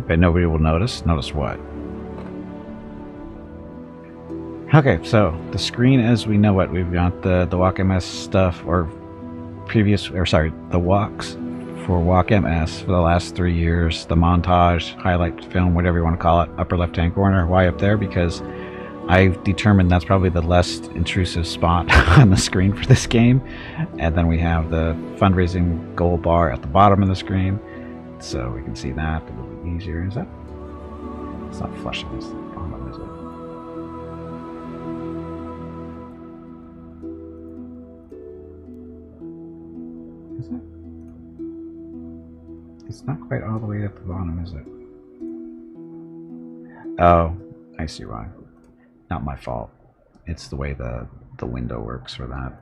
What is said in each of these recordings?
but nobody will notice. Notice what? Okay, so the screen as we know it, we've got the Walk MS stuff, or the walks for Walk MS for the last 3 years, the montage, highlight film, whatever you want to call it, upper left-hand corner. Why up there? Because I've determined that's probably the less intrusive spot on the screen for this game. And then we have the fundraising goal bar at the bottom of the screen, so we can see that a little bit easier. Is that? It's not flushing this bottom, is it? Is it? It's not quite all the way at the bottom, is it? Oh, I see why. Not my fault. It's the way the window works for that.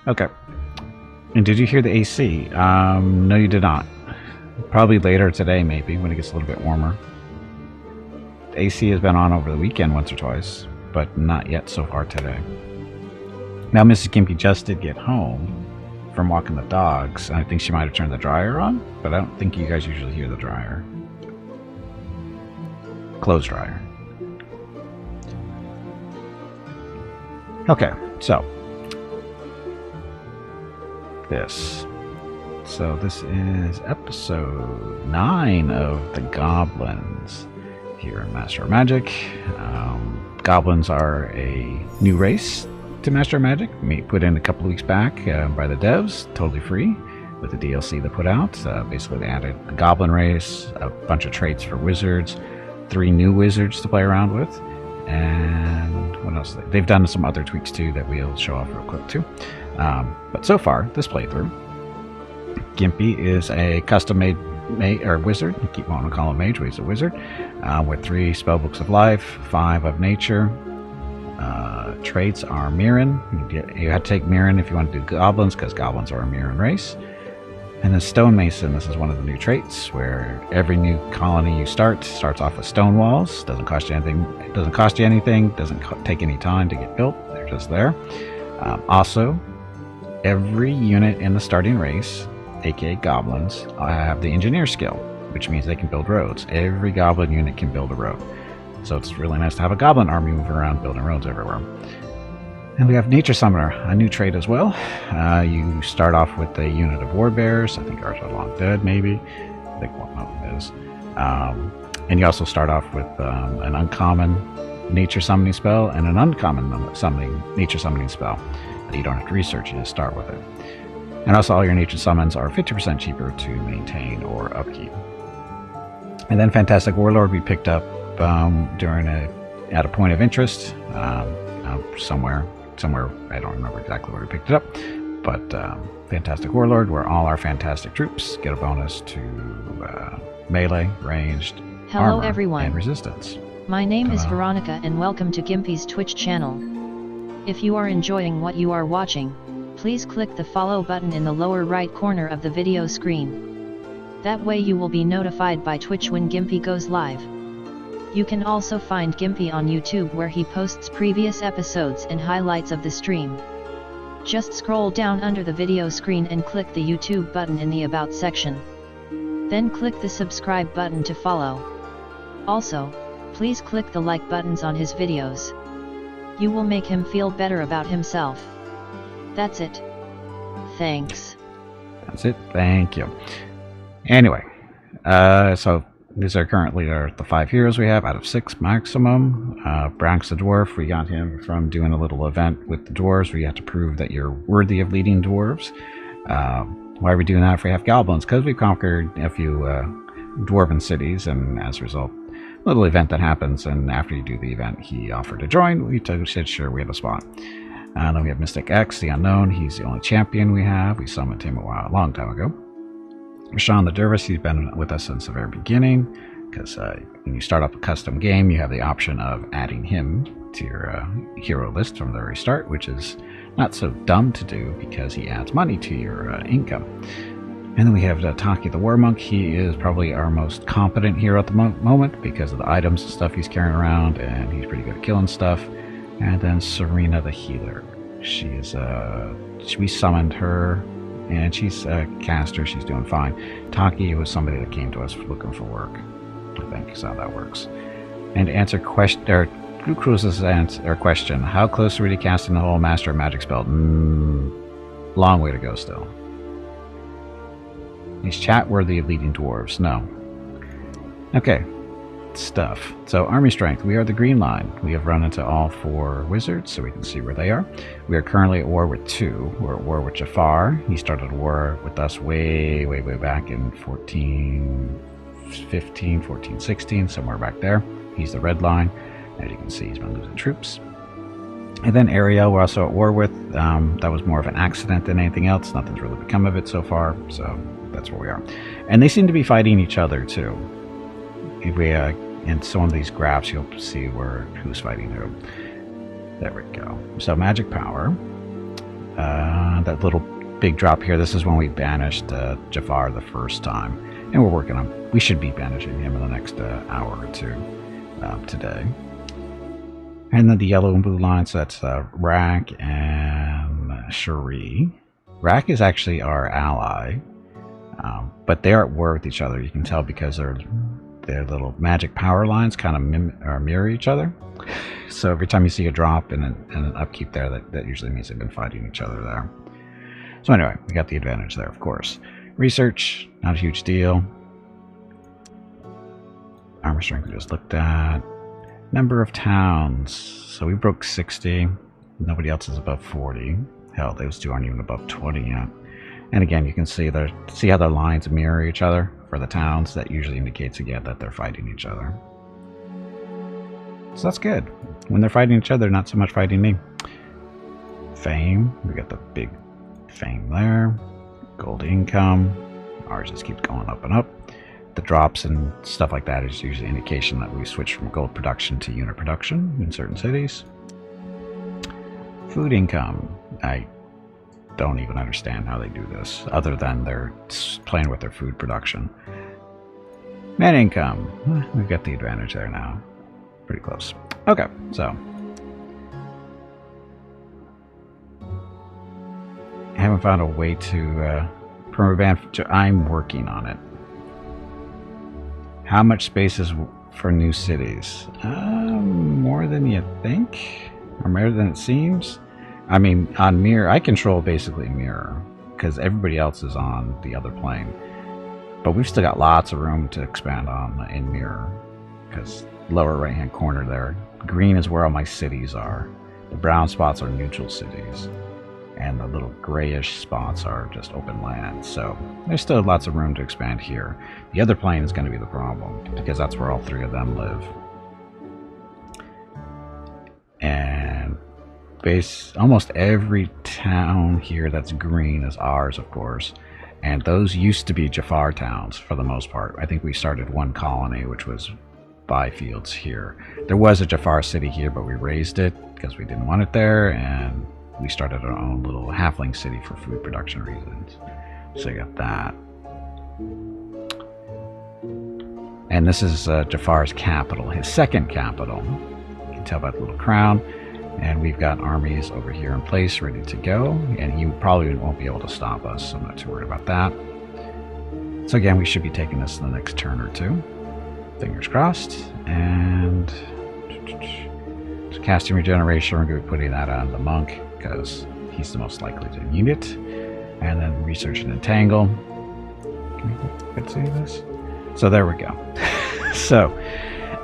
Okay. And did you hear the AC? No, you did not. Probably later today, maybe, when it gets a little bit warmer. The AC has been on over the weekend once or twice, but not yet so far today. Now, Mrs. Gimpy just did get home from walking the dogs. I think she might have turned the dryer on, but I don't think you guys usually hear the dryer. Clothes dryer. Okay, so this is episode 9 of the Goblins here in Master of Magic. Goblins are a new race to Master of Magic, put in a couple of weeks back by the devs, totally free, with the DLC they put out. Basically, they added the Goblin race, a bunch of traits for wizards, 3 new wizards to play around with, and what else? They've done some other tweaks too that we'll show off real quick too. But so far, this playthrough, Gimpy is a custom-made wizard. I keep wanting to call him mage, but he's a wizard, with 3 spellbooks of life, 5 of nature. Traits are Mirren. You had to take Mirren if you want to do goblins, because goblins are a Mirren race. And then Stonemason, this is one of the new traits, where every new colony you starts off with stone walls. Doesn't cost you anything. It doesn't cost you anything. Doesn't take any time to get built. They're just there. Also, every unit in the starting race, aka goblins, have the engineer skill, which means they can build roads. Every goblin unit can build a road. So it's really nice to have a goblin army move around building roads everywhere. And we have Nature Summoner, a new trait as well. You start off with a unit of War Bears. I think ours are long dead, maybe. I think one of them is. And you also start off with an uncommon nature summoning spell and an uncommon nature summoning spell. You don't have to research, you just start with it. And also all your nature summons are 50% cheaper to maintain or upkeep. And then Fantastic Warlord we picked up at a point of interest, somewhere, I don't remember exactly where we picked it up, but Fantastic Warlord, where all our fantastic troops get a bonus to melee, ranged, Hello armor, everyone. and resistance. My name is Veronica and welcome to Gimpy's Twitch channel. If you are enjoying what you are watching, please click the follow button in the lower right corner of the video screen. That way you will be notified by Twitch when Gimpy goes live. You can also find Gimpy on YouTube, where he posts previous episodes and highlights of the stream. Just scroll down under the video screen and click the YouTube button in the About section. Then click the subscribe button to follow. Also, please click the like buttons on his videos. You will make him feel better about himself. That's it. Thanks. That's it. Thank you. Anyway, so these are currently the 5 heroes we have out of 6 maximum. Branx the Dwarf, we got him from doing a little event with the dwarves where you have to prove that you're worthy of leading dwarves. Why are we doing that if we have goblins? Because we've conquered a few dwarven cities, and as a result, a little event that happens, and after you do the event, he offered to join. We said sure, we have a spot. Then we have Mystic X, the Unknown. He's the only champion we have. We summoned him a long time ago. Rashawn the Dervish, he's been with us since the very beginning, because when you start up a custom game, you have the option of adding him to your hero list from the very start, which is not so dumb to do because he adds money to your income. And then we have Taki the War Monk. He is probably our most competent hero at the moment because of the items and stuff he's carrying around, and he's pretty good at killing stuff. And then Serena the Healer. She is we summoned her, and she's a caster. She's doing fine. Taki was somebody that came to us looking for work. I think is how that works. And to answer Cruz's question, how close are we to casting the whole Master of Magic spell? Long way to go still. Is chat worthy of leading dwarves? No. Okay. Stuff. So army strength. We are the green line. We have run into all 4 wizards, so we can see where they are. We are currently at war with 2. We're at war with Jafar. He started a war with us way back in 1415, 1416, somewhere back there. He's the red line. As you can see, he's been losing troops. And then Ariel, we're also at war with. That was more of an accident than anything else. Nothing's really become of it so far, so that's where we are. And they seem to be fighting each other too. If we in some of these graphs, you'll see who's fighting who. There we go. So magic power. That little big drop here. This is when we banished Jafar the first time, and we're working on. We should be banishing him in the next hour or two today. And then the yellow and blue lines. So that's Rak and Cherie. Rak is actually our ally, but they're at war with each other. You can tell because their little magic power lines kind of mirror each other. So every time you see a drop and an upkeep there, that usually means they've been fighting each other there. So anyway, we got the advantage there, of course. Research, not a huge deal. Armor strength we just looked at. Number of towns. So we broke 60. Nobody else is above 40. Hell, those 2 aren't even above 20 yet. And again, you can see how their lines mirror each other for the towns. That usually indicates again that they're fighting each other. So that's good. When they're fighting each other, not so much fighting me. Fame. We got the big fame there. Gold income. Ours just keeps going up and up. The drops and stuff like that is usually an indication that we switch from gold production to unit production in certain cities. Food income. I don't even understand how they do this, other than they're playing with their food production. Man income. We've got the advantage there now. Pretty close. Okay, so. I haven't found a way to permaban. I'm working on it. How much space is for new cities? More than you think, or more than it seems. I mean, on Mirror, I control basically Mirror, because everybody else is on the other plane. But we've still got lots of room to expand on in Mirror, because lower right-hand corner there, green is where all my cities are. The brown spots are neutral cities, and the little grayish spots are just open land. So there's still lots of room to expand here. The other plane is going to be the problem, because that's where all 3 of them live. And almost every town here that's green is ours, of course. And those used to be Jafar towns for the most part. I think we started 1 colony, which was Byfields here. There was a Jafar city here, but we raised it because we didn't want it there, and we started our own little halfling city for food production reasons. So you got that. And this is Jafar's capital, his second capital. You can tell by the little crown. And we've got armies over here in place, ready to go. And he probably won't be able to stop us, so I'm not too worried about that. So again, we should be taking this in the next turn or 2. Fingers crossed. And so casting regeneration, we're going to be putting that on the monk, because he's the most likely to need it. And then research and entangle. Can we see this? So there we go. So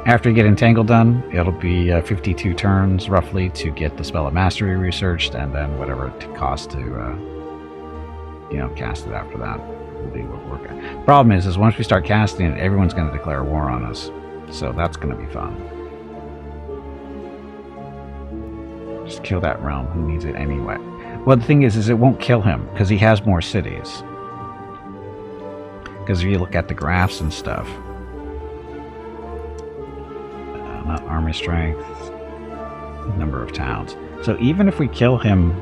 after you get entangle done, it'll be 52 turns roughly to get the spell of mastery researched, and then whatever it costs to cast it after that will be what we're working. The problem is once we start casting it, everyone's going to declare war on us, so that's going to be fun. Just kill that realm. Who needs it anyway? Well, the thing is it won't kill him because he has more cities. Because if you look at the graphs and stuff, not army strength, number of towns. So even if we kill him,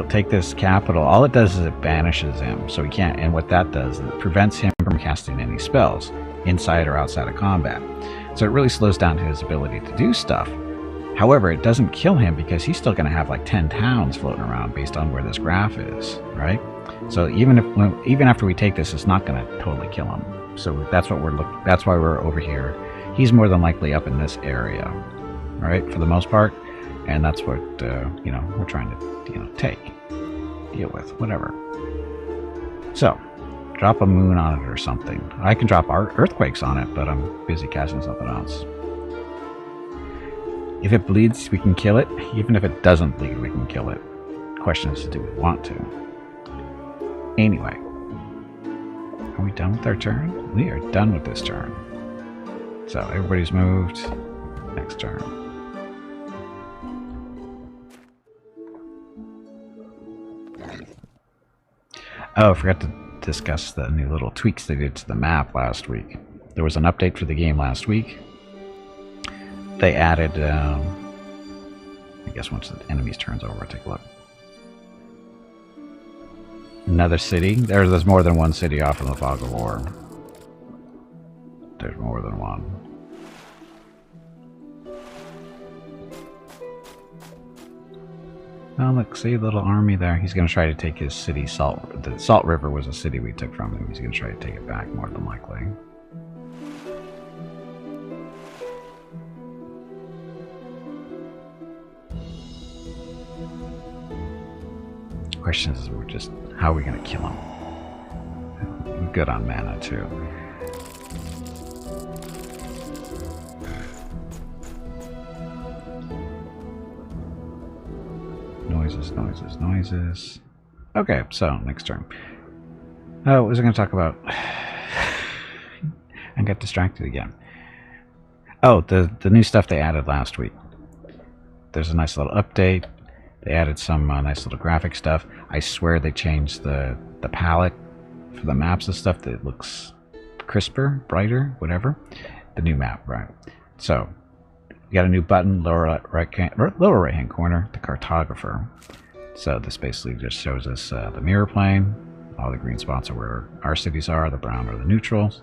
take this capital, all it does is it banishes him. So he can't. And what that does is it prevents him from casting any spells inside or outside of combat. So it really slows down his ability to do stuff. However, it doesn't kill him because he's still going to have like 10 towns floating around based on where this graph is, right? So even after we take this, it's not going to totally kill him. So that's what that's why we're over here he's more than likely up in this area, right, for the most part. And that's what, you know, we're trying to, you know, deal with, whatever. So, drop a moon on it or something. I can drop earthquakes on it, but I'm busy casting something else. If it bleeds, we can kill it. Even if it doesn't bleed, we can kill it. Question is, do we want to? Anyway. Are we done with our turn? We are done with this turn. So, everybody's moved. Next turn. Oh, I forgot to discuss the new little tweaks they did to the map last week. There was an update for the game last week. They added, I guess once the enemy's turn's over, take a look. Another city. There's more than one city off in the Fog of War. There's more than one. Oh, look, see a little army there. He's going to try to take his city, the Salt River was a city we took from him. He's going to try to take it back, more than likely. Question is, we're just, how are we going to kill him? I'm good on mana, too. Noises, noises, noises. Okay, so next turn. Oh, what was I going to talk about? I got distracted again. Oh, the new stuff they added last week. There's a nice little update. They added some nice little graphic stuff. I swear they changed the palette for the maps and stuff that looks crisper, brighter, whatever. The new map, right? So, you got a new button, lower right hand corner, the cartographer. So this basically just shows us the mirror plane. All the green spots are where our cities are, the brown are the neutrals.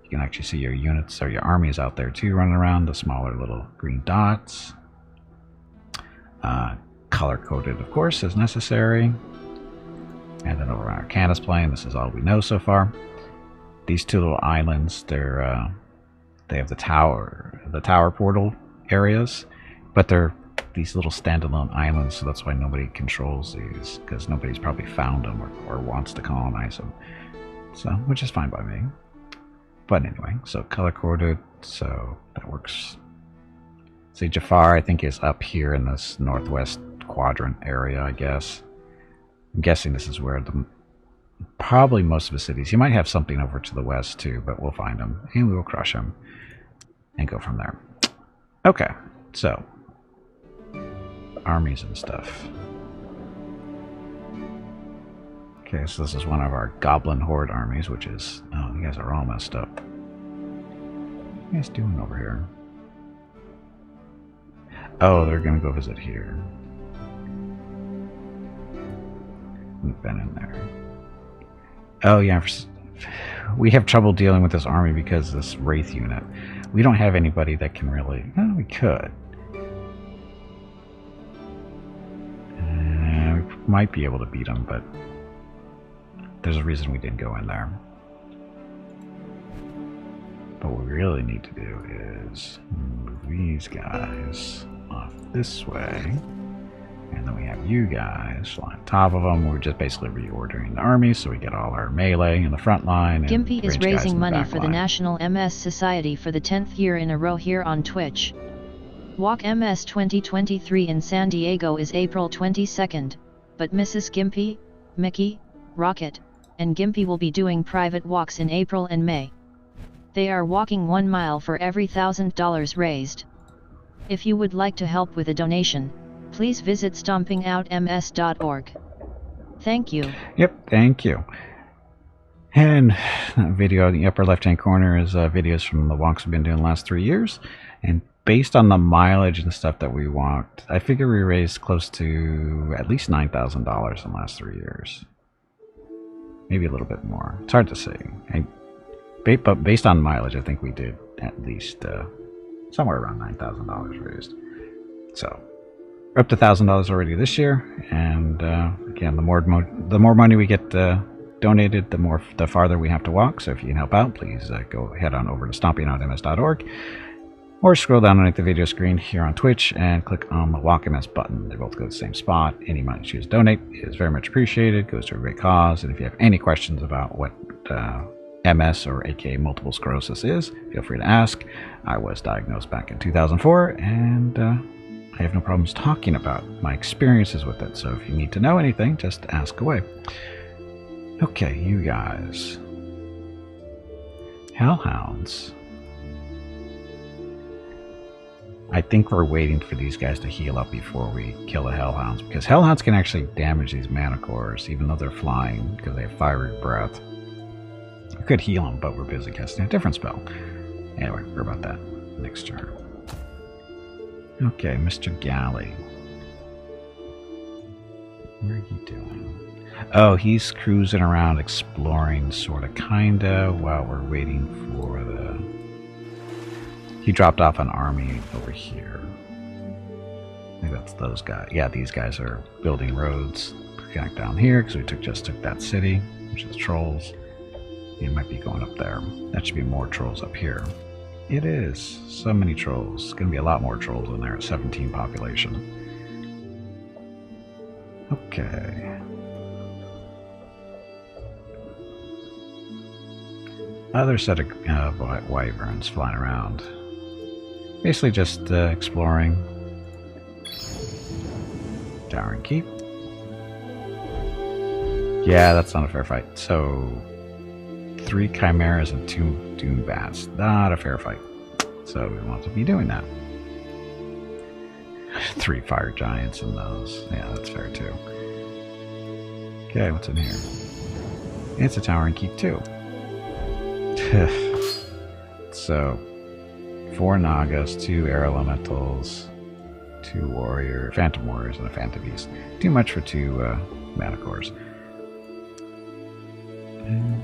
You can actually see your units or your armies out there too, running around, the smaller little green dots. Color-coded, of course, as necessary. And then over on our Canis plane, this is all we know so far. These two little islands, they have the tower portal areas, but they're these little standalone islands, so that's why nobody controls these, because nobody's probably found them or wants to colonize them. So, which is fine by me. But anyway, so color-coded, so that works. See, Jafar, I think, is up here in this northwest quadrant area, I guess. I'm guessing this is where probably most of the cities. You might have something over to the west too, but we'll find them and we will crush them and go from there. Okay, so armies and stuff. Okay, so this is one of our Goblin Horde armies, which is, oh, you guys are all messed up. What are you guys doing over here? Oh, they're gonna go visit here. We've been in there. Oh yeah, we have trouble dealing with this army because this Wraith unit. We don't have anybody that can really... Well, we could. We might be able to beat them, but there's a reason we didn't go in there. But what we really need to do is move these guys off this way. And then we have you guys on top of them. We're just basically reordering the army so we get all our melee in the front line. Gimpy is raising money for the National MS Society for the 10th year in a row here on Twitch. Walk MS 2023 in San Diego is April 22nd, but Mrs. Gimpy, Mickey, Rocket, and Gimpy will be doing private walks in April and May. They are walking 1 mile for every $1,000 raised. If you would like to help with a donation, please visit stompingoutms.org. Thank you. Yep, thank you. And that video in the upper left-hand corner is videos from the walks we've been doing the last 3 years. And based on the mileage and stuff that we walked, I figure we raised close to at least $9,000 in the last 3 years. Maybe a little bit more. It's hard to say. But based on mileage, I think we did at least somewhere around $9,000 raised. So we're up to $1,000 already this year, and again, the more money we get donated, the farther we have to walk. So if you can help out, please go head on over to stompingoutms.org, or scroll down underneath the video screen here on Twitch and click on the Walk MS button. They both go to the same spot. Any money you choose to donate is very much appreciated. Goes to a great cause. And if you have any questions about what MS, or aka multiple sclerosis, is, feel free to ask. I was diagnosed back in 2004, and I have no problems talking about my experiences with it. So if you need to know anything, just ask away. Okay, you guys. Hellhounds. I think we're waiting for these guys to heal up before we kill the Hellhounds, because Hellhounds can actually damage these Manticores, even though they're flying, because they have fiery breath. We could heal them, but we're busy casting a different spell. Anyway, we're about that next turn. Okay, Mr. Galley. What are you doing? Oh, he's cruising around exploring, sorta, kinda, while we're waiting for the... He dropped off an army over here. I think that's those guys. Yeah, these guys are building roads to connect down here, because we just took that city, which is trolls. He might be going up there. That should be more trolls up here. It is. So many trolls. It's going to be a lot more trolls in there at 17 population. Okay. Other set of wyverns flying around. Basically just exploring. Tower and Keep. Yeah, that's not a fair fight. So... 3 chimeras and 2 doom bats. Not a fair fight. So we want to be doing that. 3 fire giants in those. Yeah, that's fair too. Okay, what's in here? It's a tower and keep too. So 4 Nagas, 2 air elementals, 2 phantom warriors, and a phantom beast. Too much for 2 Manticores.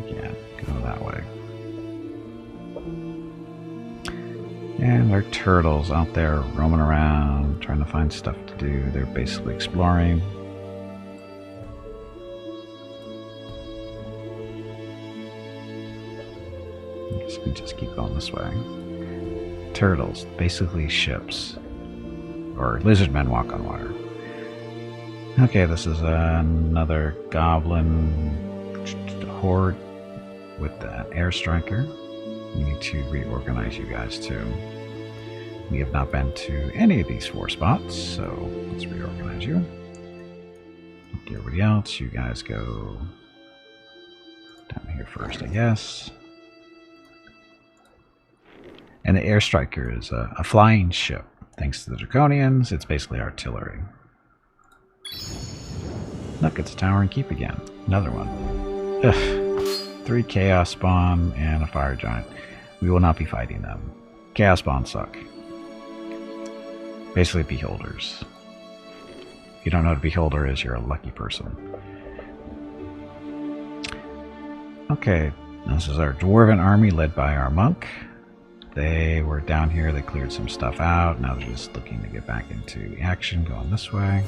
Yeah, go that way. And our turtles out there roaming around, trying to find stuff to do. They're basically exploring. I guess we just keep going this way. Turtles, basically ships. Or lizard men walk on water. Okay, this is another goblin horde with an air striker. We need to reorganize you guys too. We have not been to any of these 4 spots, so let's reorganize you. Okay, everybody else, you guys go down here first, I guess. And the air striker is a flying ship. Thanks to the Draconians, it's basically artillery. Look, it's a tower and keep again. Another one. Ugh. 3 Chaos Spawn and a Fire Giant. We will not be fighting them. Chaos Spawn suck. Basically Beholders. If you don't know what a Beholder is, you're a lucky person. Okay, this is our Dwarven army led by our monk. They were down here, they cleared some stuff out. Now they're just looking to get back into action, going this way.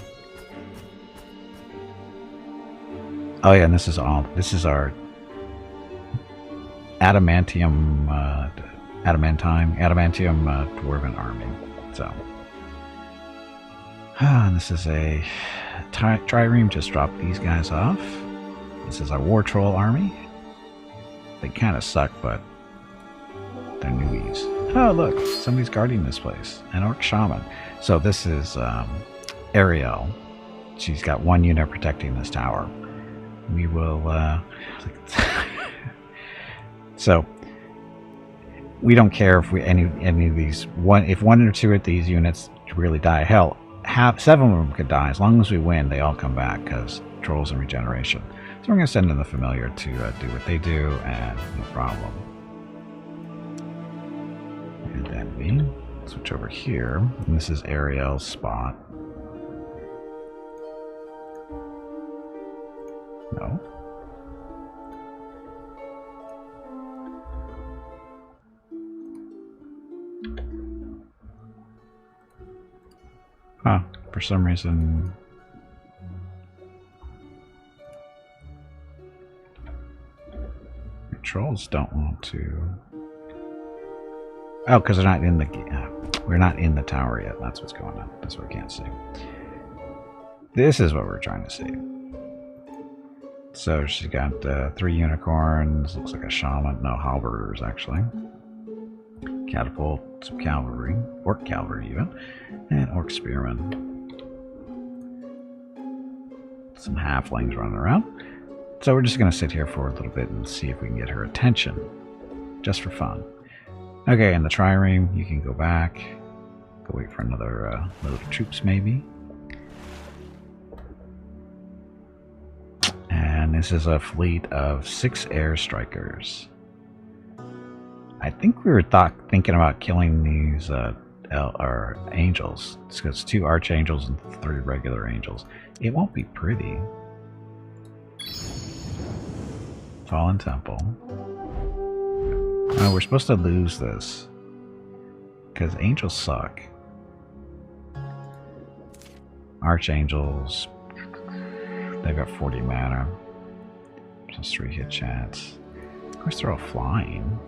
Oh yeah, and this is our adamantium dwarven army. So, and this is a trireme. Just dropped these guys off. This is our war troll army. They kind of suck, but they're newies. Oh look, somebody's guarding this place. An orc shaman. So this is Ariel. She's got 1 unit protecting this tower. We will so we don't care if any of these if 1 or 2 of these units really die. Hell, 7 of them could die. As long as we win, they all come back because trolls and regeneration. So we're going to send in the familiar to do what they do, and no problem. And then we switch over here, and this is Ariel's spot. No. Huh, for some reason. patrols don't want to. Oh, because they're not in the. We're not in the tower yet. That's what's going on. That's what we can't see. This is what we're trying to see. So she's got 3 unicorns. Looks like a shaman. No, halberders actually. Catapult, some cavalry, orc cavalry even, and orc spearmen. Some halflings running around. So we're just going to sit here for a little bit and see if we can get her attention, just for fun. Okay, in the trireme, you can go back, go wait for another load of troops maybe. And this is a fleet of 6 air strikers. I think we were thinking about killing these angels. It's 2 archangels and 3 regular angels. It won't be pretty. Fallen Temple. Oh, we're supposed to lose this because angels suck. Archangels, they've got 40 mana, plus 3 hit chance. Of course, they're all flying.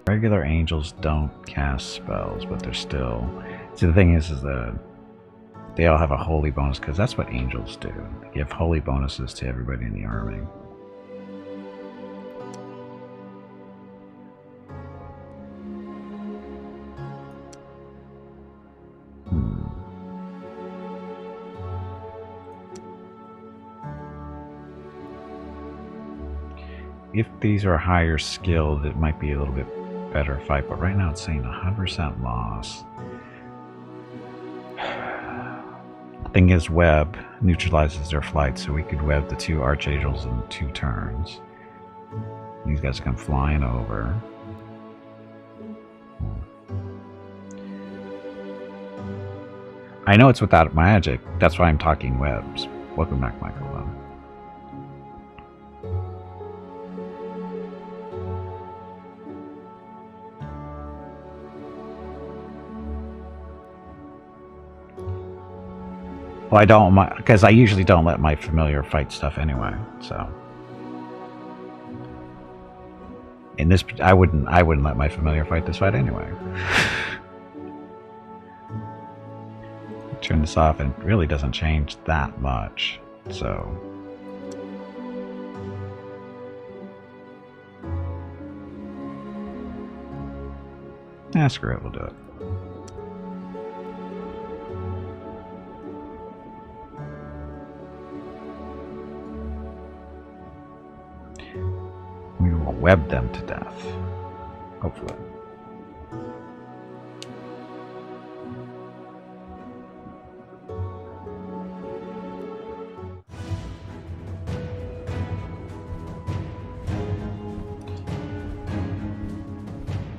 Regular angels don't cast spells, but they're still. See, the thing is that they all have a holy bonus because that's what angels do. They give holy bonuses to everybody in the army. If these are higher skilled, it might be a little bit better fight, but right now it's saying 100% loss. Thing is, web neutralizes their flight, so we could web the 2 archangels in 2 turns. These guys come flying over. I know it's without magic, that's why I'm talking webs. Welcome back, Michael. Well, I don't, because I usually don't let my familiar fight stuff anyway. So, in this, I wouldn't let my familiar fight this fight anyway. Turn this off, and it really doesn't change that much. So, screw it, we'll do it. We will web them to death. Hopefully.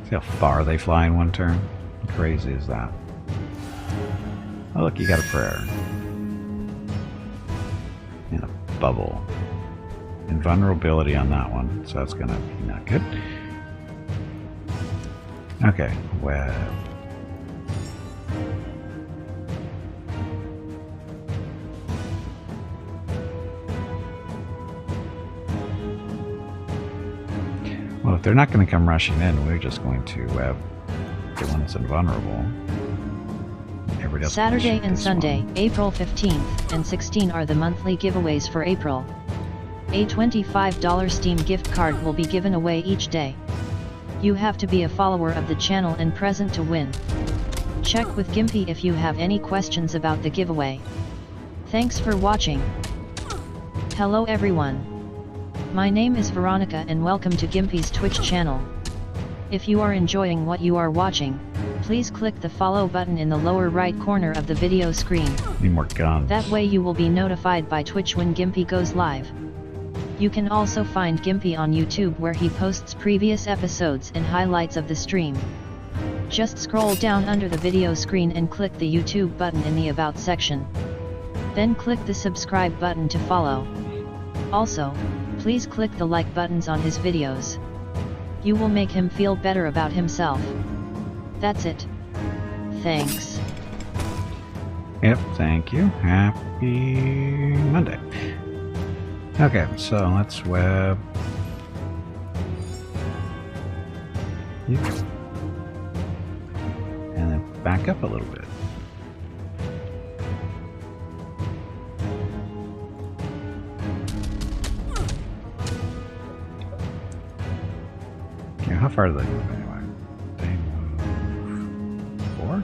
See how far they fly in one turn? How crazy is that? Oh look, you got a prayer. And a bubble. Invulnerability on that one, so that's gonna be not good. Okay, web. Well, if they're not going to come rushing in, we're just going to web the one that's invulnerable. Saturday and Sunday, April 15th and 16 are the monthly giveaways for April. A $25 Steam gift card will be given away each day. You have to be a follower of the channel and present to win. Check with Gimpy if you have any questions about the giveaway. Thanks for watching. Hello everyone. My name is Veronica and welcome to Gimpy's Twitch channel. If you are enjoying what you are watching, please click the follow button in the lower right corner of the video screen. Need more guns. That way you will be notified by Twitch when Gimpy goes live. You can also find Gimpy on YouTube where he posts previous episodes and highlights of the stream. Just scroll down under the video screen and click the YouTube button in the About section. Then click the subscribe button to follow. Also, please click the like buttons on his videos. You will make him feel better about himself. That's it. Thanks. Yep, thank you. Happy Monday. Okay, so let's web. Yep. And then back up a little bit. Okay, how far do they move anyway? They move 4?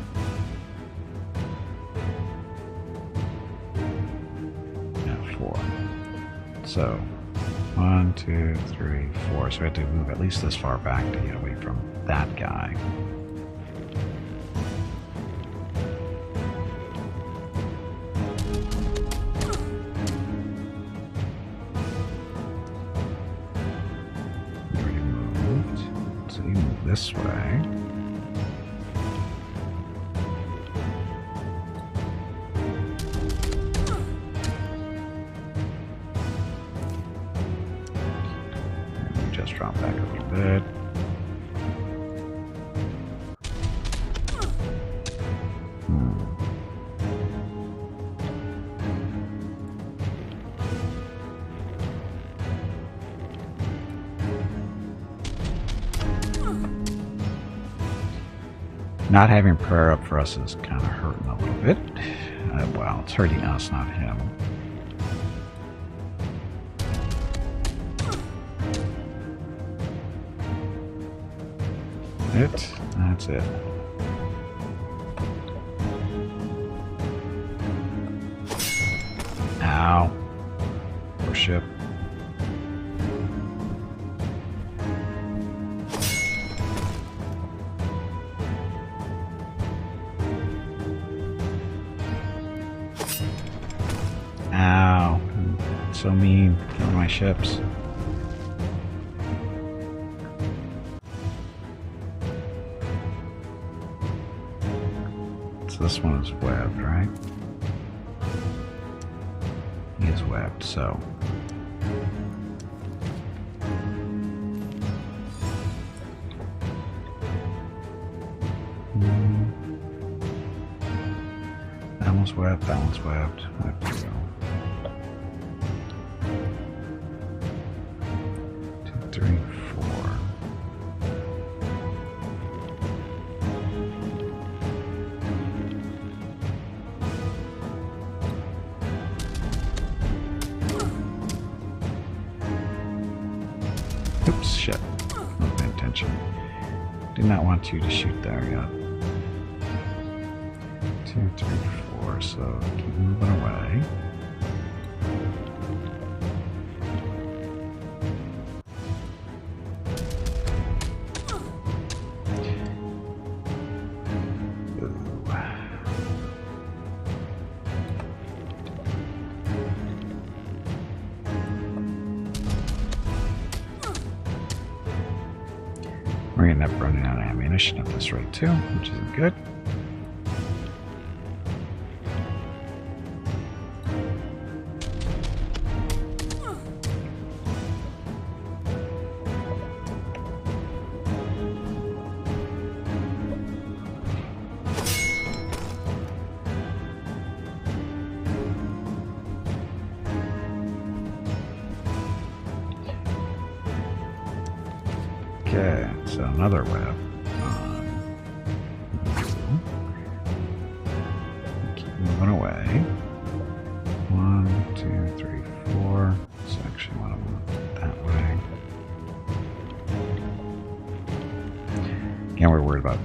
Yeah, 4. So 1, 2, 3, 4. So we have to move at least this far back to get away from that guy. We already moved. So you move this way. Just drop back a little bit. Not having prayer up for us is kind of hurting a little bit. Well, it's hurting us, not him. That's it. Ow. Poor ship. Ow. So mean. Killing my ships. This one is webbed, right? He is webbed, so. That one's webbed, that one's webbed. I have to go. 2, 3, 4. Oops, shit. Not paying attention. Did not want you to shoot there yet. 2, 3, 4, so keep moving away. We're gonna end up running out of ammunition at this rate too, which isn't good. Okay, so another web. Keep moving away. 1, 2, 3, 4. So actually want to move that way. Again, we're worried about.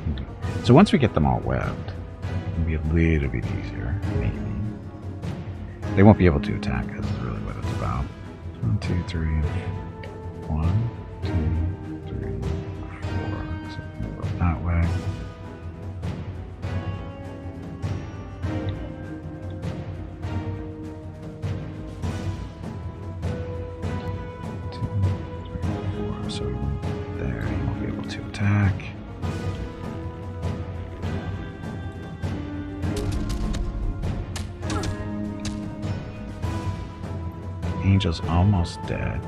So once we get them all webbed, it'll be a little bit easier, maybe. They won't be able to attack us, is really what it's about. 1, 2, 3, 1, 2, 3, 4. So move up that way. So there, he won't be able to attack. Angel's almost dead.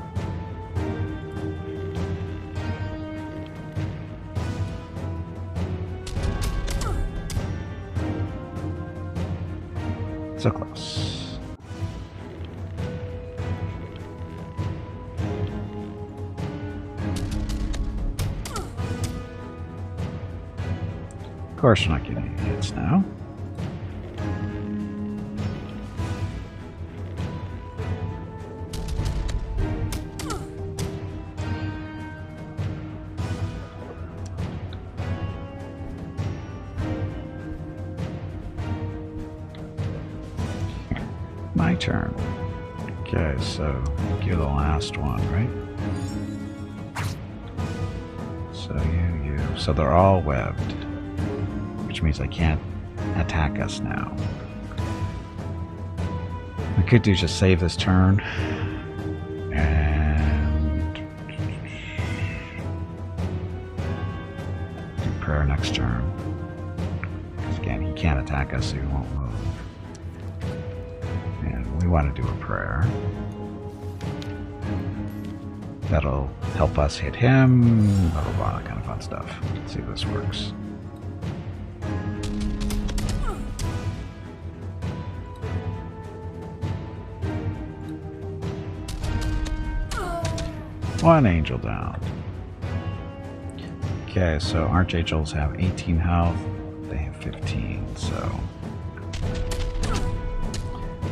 So close. Of course, we're not getting any hits now. My turn. Okay, so you're the last one, right? So you. So they're all webbed, which means they can't attack us now. We could do just save this turn and do prayer next turn. Because again, he can't attack us, so he won't move. We want to do a prayer. That'll help us hit him, blah blah blah, that kind of fun stuff. Let's see if this works. One angel down. Okay, so archangels have 18 health, they have 15, so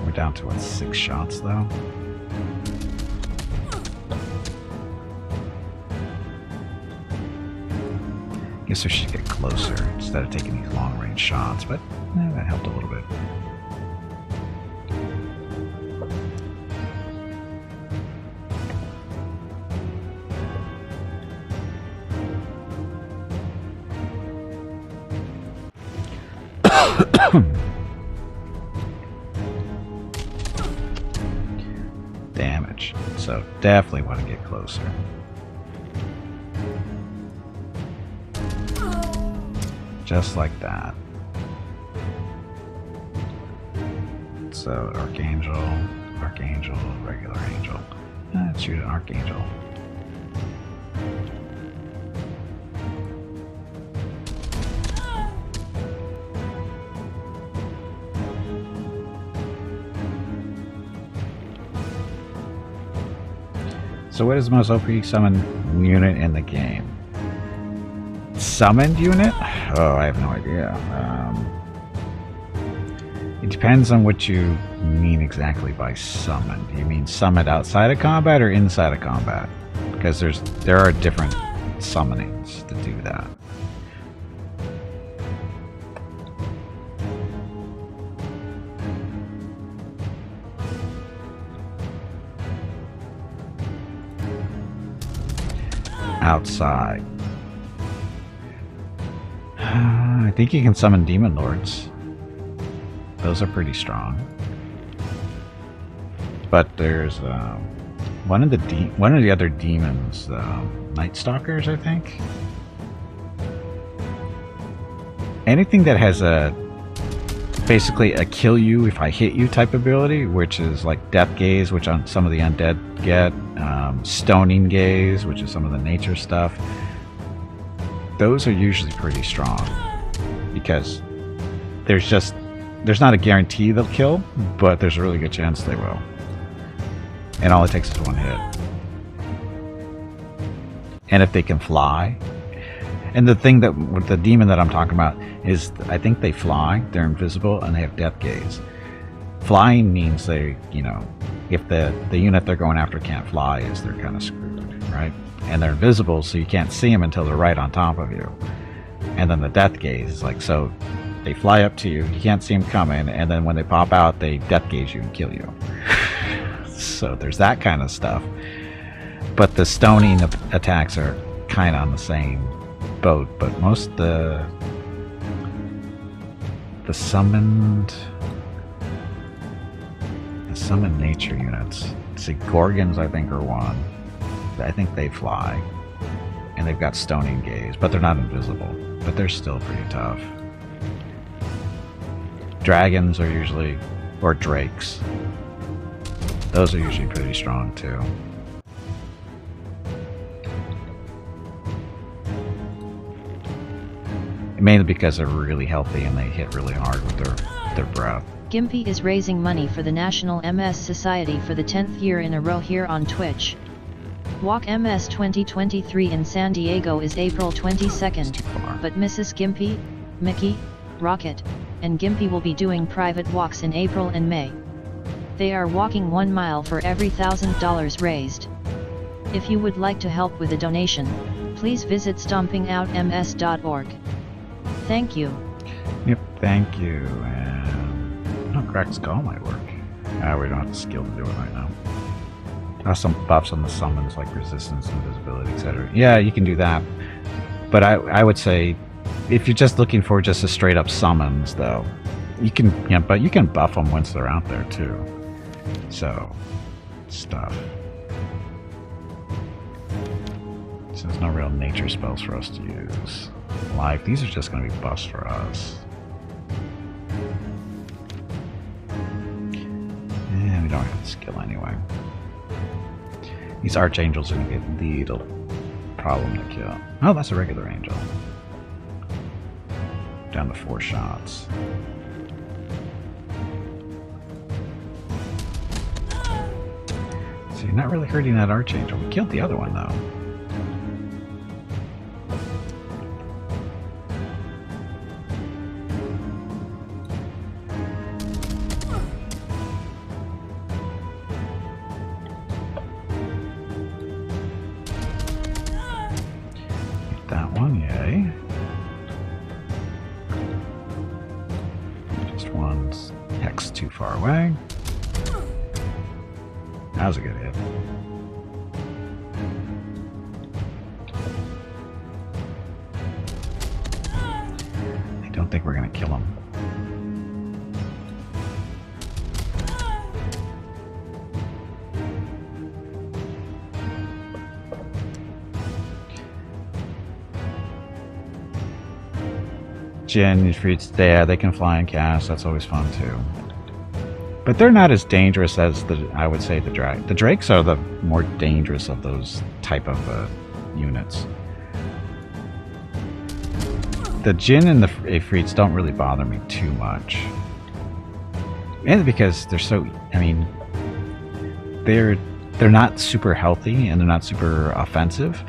we're down to, what, 6 shots, though? Guess we should get closer instead of taking these long-range shots, but that helped a little bit. Damage. So definitely want to get closer. Just like that. So Archangel, Archangel, regular angel. Let's shoot an Archangel. So what is the most OP summon unit in the game? Summoned unit? Oh, I have no idea. It depends on what you mean exactly by summoned. You mean summoned outside of combat or inside of combat? Because there are different summonings to do that. Outside. I think you can summon demon lords. Those are pretty strong. But there's one of the other demons, Night Stalkers, I think. Anything that has basically a kill you if I hit you type ability, which is like Death Gaze, which on some of the undead get, Stoning Gaze, which is some of the nature stuff. Those are usually pretty strong because there's not a guarantee they'll kill, but there's a really good chance they will. And all it takes is one hit. And if they can fly, and the thing that with the demon that I'm talking about is, I think they fly, they're invisible, and they have Death Gaze. Flying means they, if the unit they're going after can't fly, they're kind of screwed, right? And they're invisible, so you can't see them until they're right on top of you. And then the Death Gaze is like, so they fly up to you, you can't see them coming, and then when they pop out, they Death Gaze you and kill you. So there's that kind of stuff. But the stoning attacks are kind of on the same boat, but most the summoned nature units. See, Gorgons I think are one. I think they fly, and they've got Stoning Gaze, but they're not invisible. But they're still pretty tough. Dragons are usually, or drakes. Those are usually pretty strong too. Mainly because they're really healthy and they hit really hard with their breath. Gimpy is raising money for the National MS Society for the 10th year in a row here on Twitch. Walk MS 2023 in San Diego is April 22nd, but Mrs. Gimpy, Mickey, Rocket, and Gimpy will be doing private walks in April and May. They are walking 1 mile for every $1,000 raised. If you would like to help with a donation, please visit stompingoutms.org. Thank you. Yep, thank you. Cracked Skull might work. We don't have the skill to do it right now. Some buffs on the summons like resistance, invisibility, etc. Yeah, you can do that. But I would say, if you're just looking for just a straight up summons, though, you can, but you can buff them once they're out there too. So, stuff. So there's no real nature spells for us to use. Life, these are just going to be buffs for us. And we don't have the skill anyway. These archangels are going to get a little problem to kill. Oh, that's a regular angel. Down to 4 shots. So you're not really hurting that archangel. We killed the other one though. That one, yay. Just one's hex too far away. That was a good hit. I don't think we're gonna kill him. Jinn, fruits, yeah, they can fly and cast. That's always fun too. But they're not as dangerous as I would say the drake. The drakes are the more dangerous of those type of units. The Jinn and the Ifrits don't really bother me too much. Mainly because they're so, I mean, they're not super healthy and they're not super offensive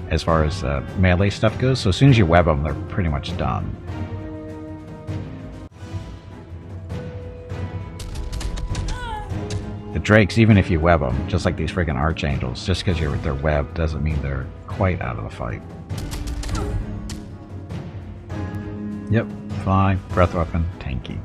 as far as melee stuff goes. So as soon as you web them, they're pretty much done. The drakes, even if you web them, just like these friggin' archangels, just because they're webbed doesn't mean they're quite out of the fight. Yep, fly, breath weapon, tanky.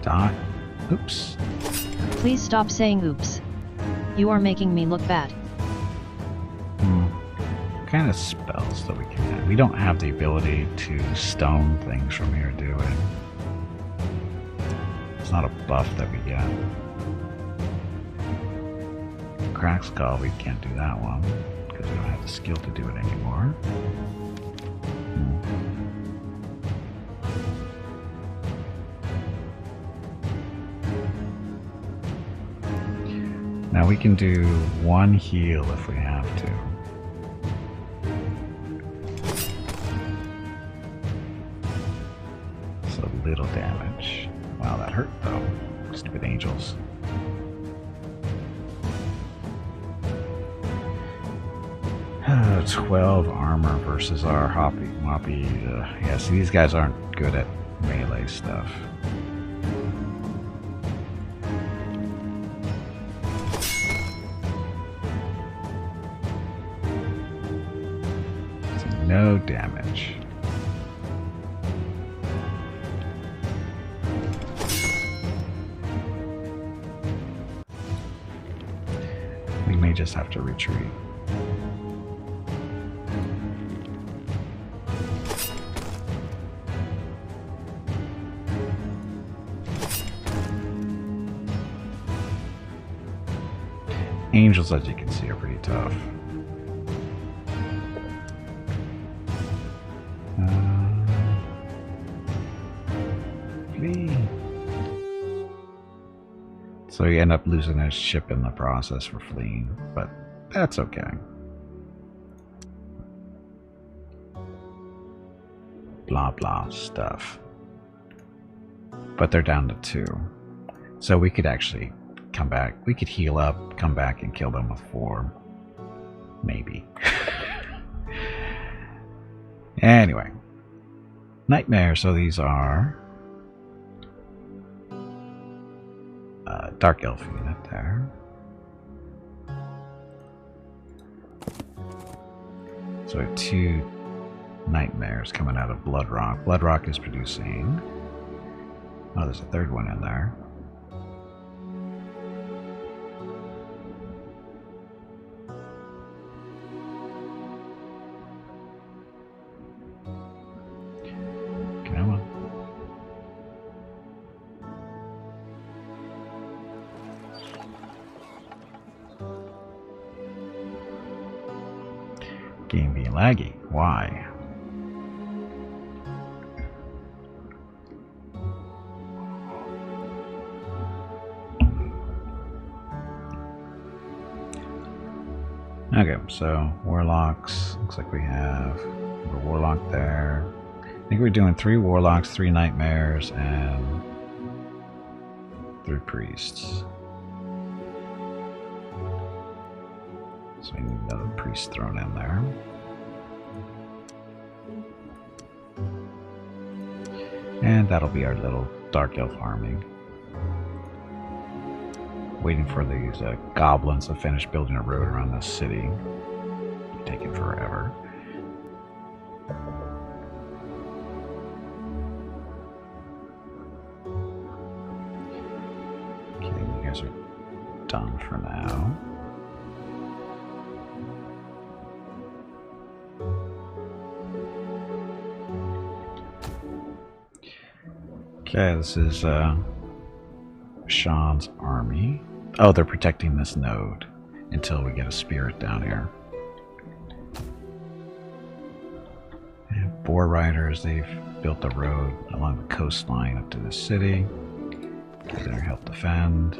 Dot. Oops. Please stop saying oops. You are making me look bad. What kind of spells that we can have? We don't have the ability to stone things from here, do we? It's not a buff that we get. Crack Skull, we can't do that one because we don't have the skill to do it anymore. Now we can do 1 heal if we have to. So little damage. Wow, that hurt though. Stupid angels. Uh, 12 armor versus our Hoppy. Yeah, see, these guys aren't good at melee stuff. No damage. We may just have to retreat. Angels, as you can see, are pretty tough. Flee. So you end up losing a ship in the process for fleeing, but that's okay. Blah blah stuff. But they're down to 2. So we could actually come back. We could heal up, come back and kill them with 4. Maybe. Anyway. Nightmare. So these are Dark Elf unit there. So we have 2 nightmares coming out of Blood Rock. Blood Rock is producing... Oh, there's a 3rd one in there. Come on. Game being laggy. Why? Okay, so Warlocks. Looks like we have a Warlock there. I think we're doing 3 Warlocks, 3 Nightmares, and 3 Priests. So we need another Priest thrown in there. And that'll be our little Dark Elf army. Waiting for these goblins to finish building a road around this city. Taking forever. Okay, you guys are done for now. Okay, this is Sean's army. Oh, they're protecting this node until we get a spirit down here. And Boar Riders, they've built a road along the coastline up to the city. They're there to help defend.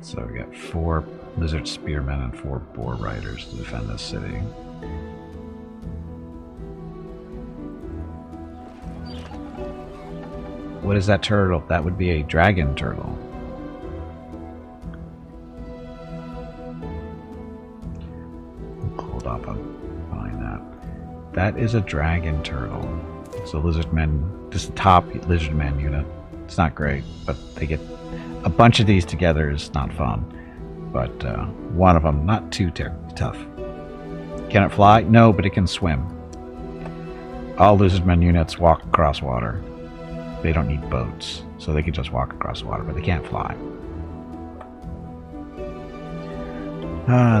So we got 4 Lizard Spearmen and 4 Boar Riders to defend this city. What is that turtle? That would be a dragon turtle. Hold up on behind that. That is a dragon turtle. So Lizardmen, this is the top Lizardman unit. It's not great, but they get a bunch of these together is not fun. But one of them, not too tough. Can it fly? No, but it can swim. All Lizardmen units walk across water. They don't need boats, so they can just walk across the water, but they can't fly.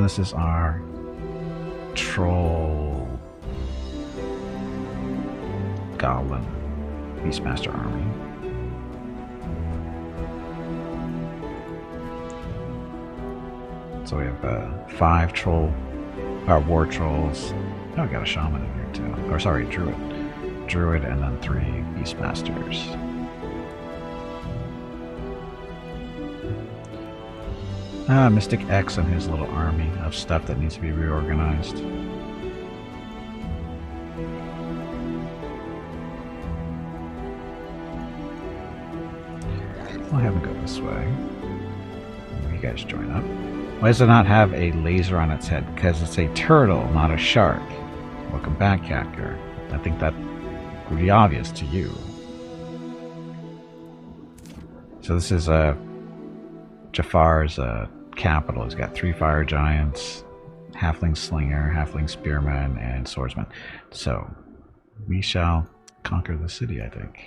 This is our troll goblin Beastmaster army. So we have 5 war trolls. Oh, we got a shaman in here too. Or sorry, druid. Druid and then 3 Beastmasters. Mystic X and his little army of stuff that needs to be reorganized. I'll have him go this way. You guys join up. Why does it not have a laser on its head? Because it's a turtle, not a shark. Welcome back, Hacker. I think that would be obvious to you. So this is Jafar's capital. He's got 3 fire giants, halfling slinger, halfling spearman, and swordsman. So we shall conquer the city, I think.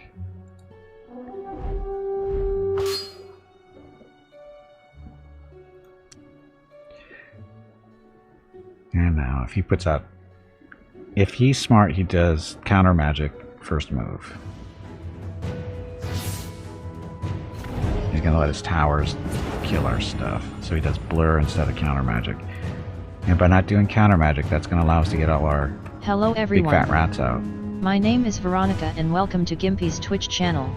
And now if he puts out, if he's smart, he does counter magic first move. He's gonna let his towers kill our stuff. So he does blur instead of counter magic. And by not doing counter magic, that's gonna allow us to get all our Hello big everyone. fat rats out. My name is Veronica and welcome to Gimpy's Twitch channel.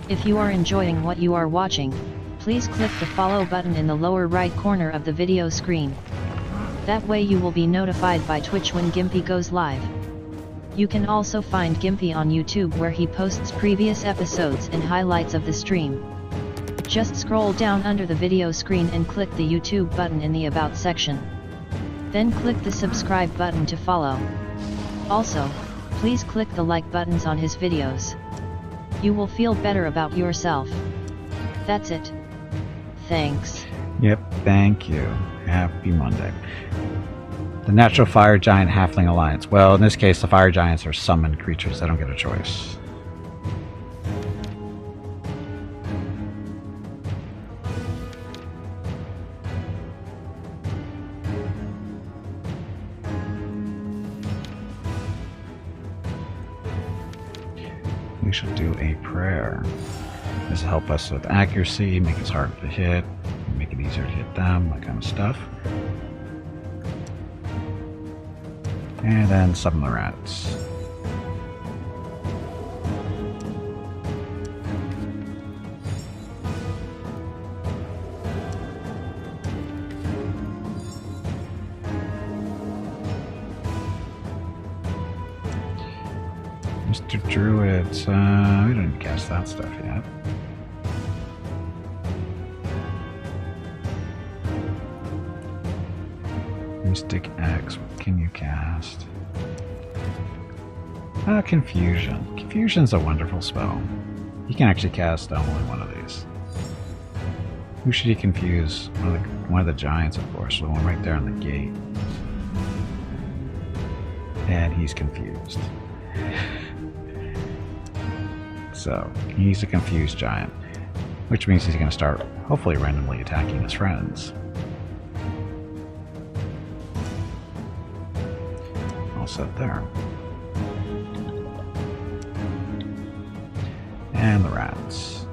If you are enjoying what you are watching, please click the follow button in the lower right corner of the video screen. That way you will be notified by Twitch when Gimpy goes live. You can also find Gimpy on YouTube where he posts previous episodes and highlights of the stream. Just scroll down under the video screen and click the YouTube button in the About section. Then click the subscribe button to follow. Also, please click the like buttons on his videos. You will feel better about yourself. That's it. Thanks. Yep, thank you. Happy Monday. The Natural Fire Giant Halfling Alliance. Well, in this case, the Fire Giants are summoned creatures. They don't get a choice. We should do a prayer. This will help us with accuracy, make us harder to hit, make it easier to hit them, that kind of stuff. And then summon the rats. Mr. Druids, we didn't cast that stuff yet. Mystic X, what can you cast? Confusion. Confusion's a wonderful spell. You can actually cast only one of these. Who should he confuse? One of the giants, of course, the one right there on the gate. And he's confused. So, he's a confused giant, which means he's going to start, hopefully, randomly attacking his friends. All set there. And the rats.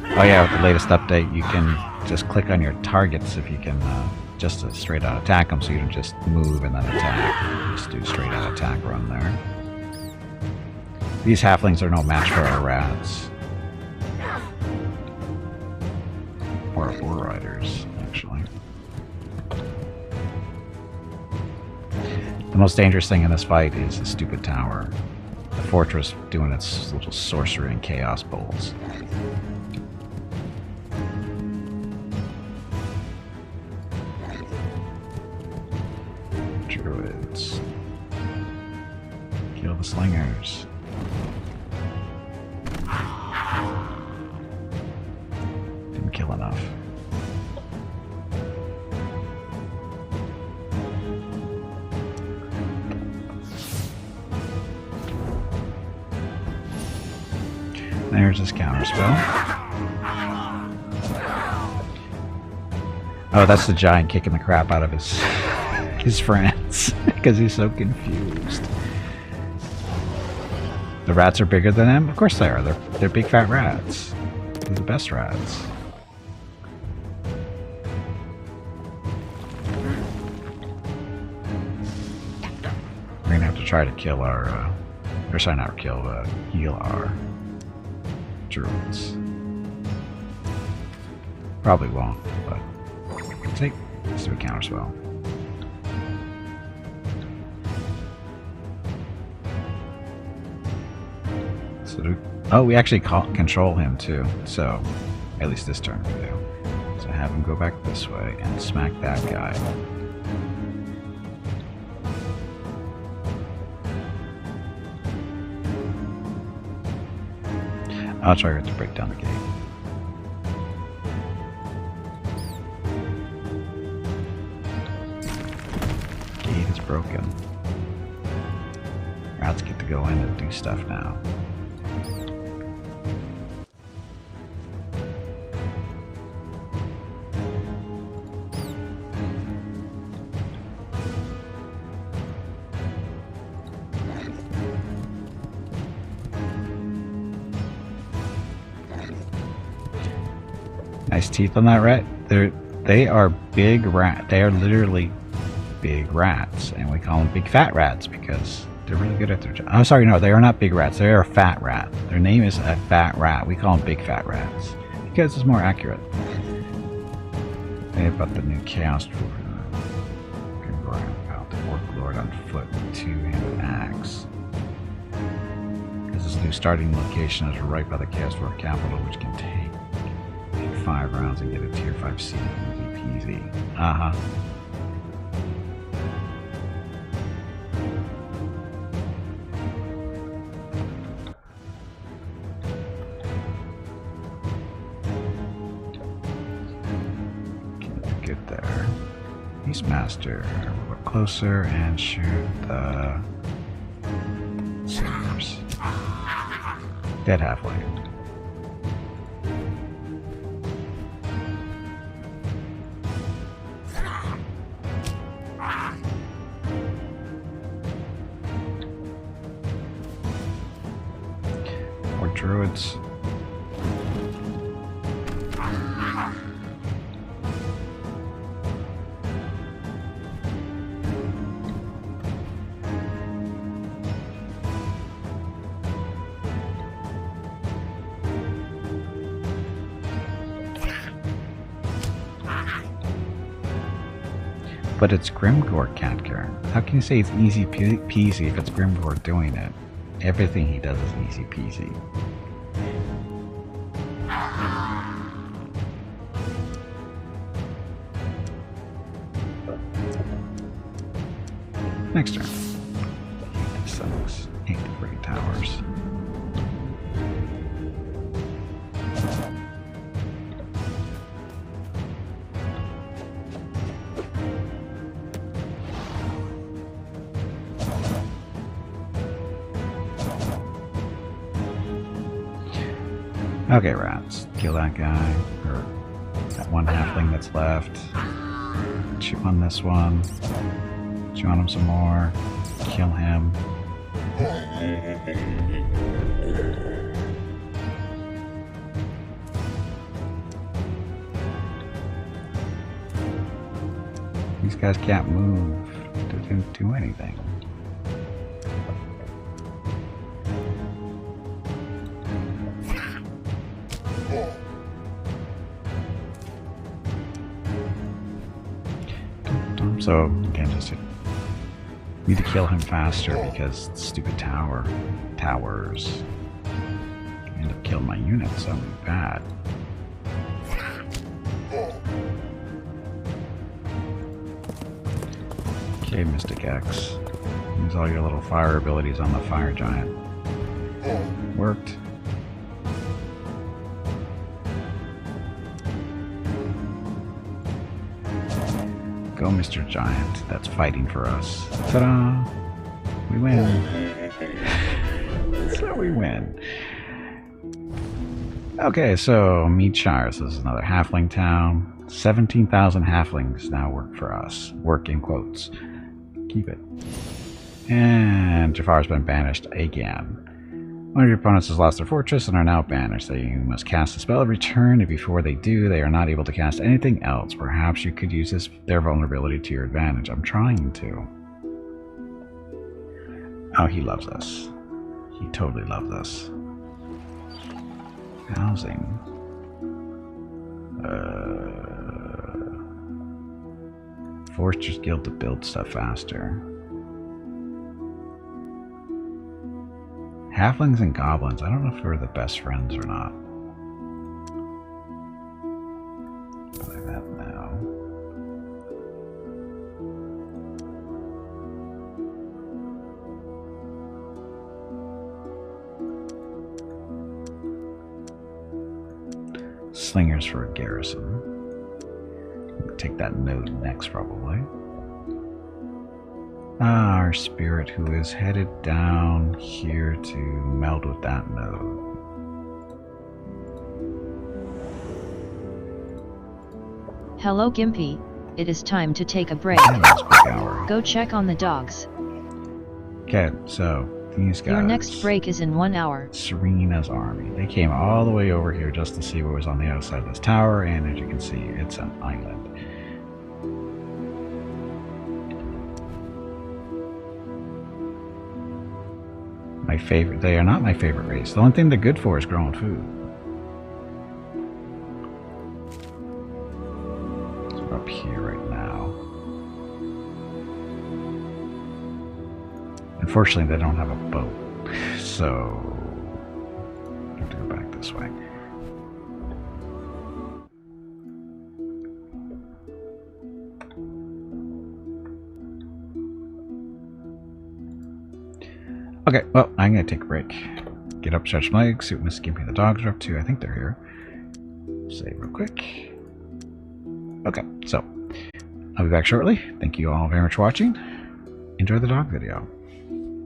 Oh yeah, with the latest update, you can just click on your targets if you can just straight out attack them, so you don't just move and then attack. Just do straight out attack run there. These halflings are no match for our rats. Or our boar riders, actually. The most dangerous thing in this fight is the stupid tower. The fortress doing its little sorcery and chaos bolts. Druids. Kill the slingers. Didn't kill enough. There's his counterspell. Oh, that's the giant kicking the crap out of his friends because he's so confused. The rats are bigger than him? Of course they are. They're big fat rats. They're the best rats. We're gonna have to try to kill our, or sorry, not kill, heal our druids. Probably won't, but let's do a counterspell. So oh, we actually control him too, so at least this turn we do. So have him go back this way and smack that guy. I'll try to break down the gate. Gate is broken. Rats get to go in and do stuff now. Nice teeth on that rat. They are big rat. They are literally big rats, and we call them big fat rats because they're really good at their job. Oh, sorry, no, they are not big rats. They are a fat rat. Their name is a fat rat. We call them big fat rats because it's more accurate. They about the new chaos about the orc lord on foot with two-handed axe. Because this new starting location is right by the chaos dwarf capital, which can take 5 rounds and get a tier 5 seed. Easy peasy. Uh-huh. Get there. Beastmaster. We're closer and shoot the sailors. Dead halfway. Or druids. But it's Grimgor, Catcar. How can you say it's easy peasy if it's Grimgor doing it? Everything he does is easy peasy. Next turn. Hate this sucks. Hate the freaking towers. Okay, rats. Kill that guy. Or that one halfling that's left. Chew on this one. Chew on him some more. Kill him. These guys can't move. They didn't do anything. So, again, just need to kill him faster because stupid towers end up killing my units, so I'm bad. Okay, Mystic X. Use all your little fire abilities on the fire giant. Worked. Go, Mr. Giant. That's fighting for us. Ta-da! We win. So we win. Okay, so Meadshire. So this is another halfling town. 17,000 halflings now work for us. Work in quotes. Keep it. And Jafar's been banished again. One of your opponents has lost their fortress and are now banished. They must cast a spell every turn, and before they do, they are not able to cast anything else. Perhaps you could use their vulnerability to your advantage. I'm trying to. Oh, he loves us. He totally loves us. Housing. Foresters Guild to build stuff faster. Halflings and goblins. I don't know if we're the best friends or not. Play that now. Slingers for a garrison. Take that node next, probably. Our spirit who is headed down here to meld with that node. Hello Gimpy, it is time to take a break. Go check on the dogs. Okay, so these guys. Your next break is in 1 hour. Serena's army. They came all the way over here just to see what was on the outside of this tower, and as you can see, it's an island. my favorite. They are not my favorite race. The only thing they're good for is growing food. So we're up here right now. Unfortunately, they don't have a boat, so I have to go back this way. Okay, well, I'm going to take a break. Get up, stretch my legs, see what Miss Skimpy and the dogs are up to. I think they're here. Save real quick. Okay, so I'll be back shortly. Thank you all very much for watching. Enjoy the dog video.